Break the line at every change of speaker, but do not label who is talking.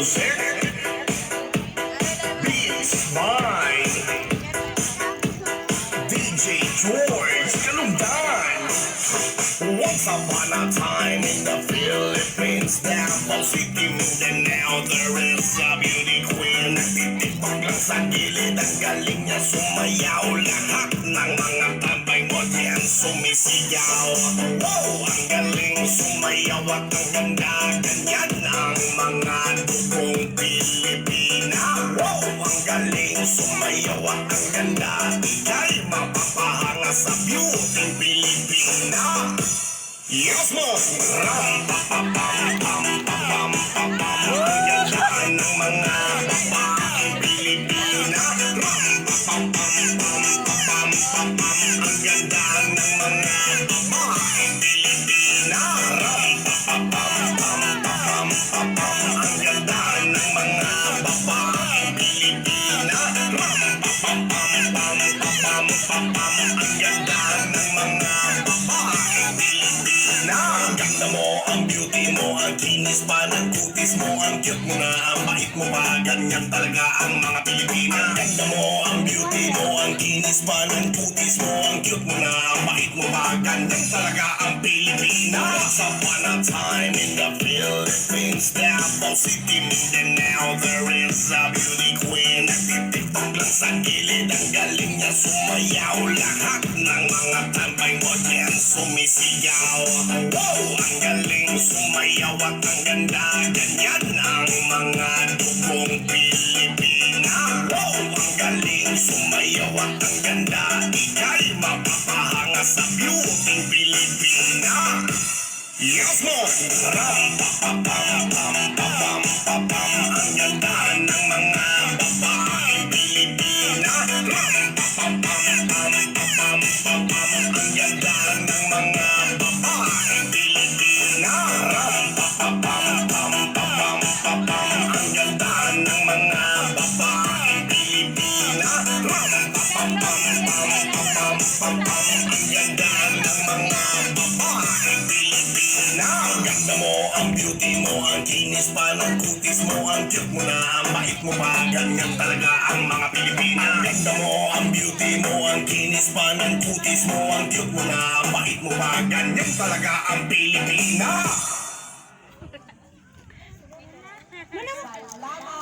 music, beats by DJ George Kalungdan. Once upon a time in the Philippines, Davao City, Mindanao, there is a beauty queen. Nagtitipag lang sa gilid, ang galing niya sumayaw. Lahat ng mga tambay mo diyan sumisigaw. Wow, ang galing sumayaw at ang ganda. Ganyan ang mga dugong Pilipina. Wow, ang galing sumayaw at ang ganda. Ika'y mapapahanga sa beauty Pilipina. Yes, mo! Ram-pa-pa-pam-pam-pam-pam-pam. Ang ganda ng mga babaeng Pilipina. Ram-pa-pam-pam-pam-pam-pam. Ang ganda ng mga babaeng Pilipina. Ram-pa-pam-pam-pam-pam-pam. Ang ganda ng mga babaeng Pilipina. Ram-pa-pam-pam-pam-pam-pam. Ang ganda ng mga babaeng Pilipina. Ang ganda mo, ang beauty mo, ang kinis pa ng kutis mo, ang cute mo na, ang bait mo pa, ganyan talaga ang mga Pilipina. Ang ganda mo, ang beauty mo, ang kinis pa ng kutis mo, ang cute mo na, ang bait mo pa, ganyan talaga ang Pilipina. Once upon a time in the Philippines, Davao City, Mindanao, there is a beauty queen. Nagtitiktok lang sa gilid, ang galing niya sumayaw. Lahat ng mga tambay mo diyan sumisigaw. Wow, ang galing sumayaw at ang ganda. Ganyan ang mga dugong Pilipina. Wow, ang galing sumayaw at ang ganda. Ika'y mapapahanga sa beauty Pilipina. Yes, mo! Ram-pa-pa-pam-pam-pam-pam-pam. Ang ganda ng mga babaeng Pilipina. Ram-pa-pa-pam-pam-pam-pam-pam. Ang ganda ng mga babaeng Pilipina. Ram-pa-pa-pam-pam-pam-pam-pam. Ang ganda ng mga babaeng Pilipina. Ram-pa-pa-pam-pam-pam-pam. Ang ganda ng mga babaeng Pilipina. Ang ganda mo, ang beauty mo, ang kinis pa ng kutis mo, ang cute mo na, ang bait mo pa, ganyan talaga ang mga Pilipina. Ang ganda mo, ang beauty mo, ang kinis pa ng kutis mo, ang cute mo na, ang bait mo pa, ganyan talaga ang Pilipina.
Salamat.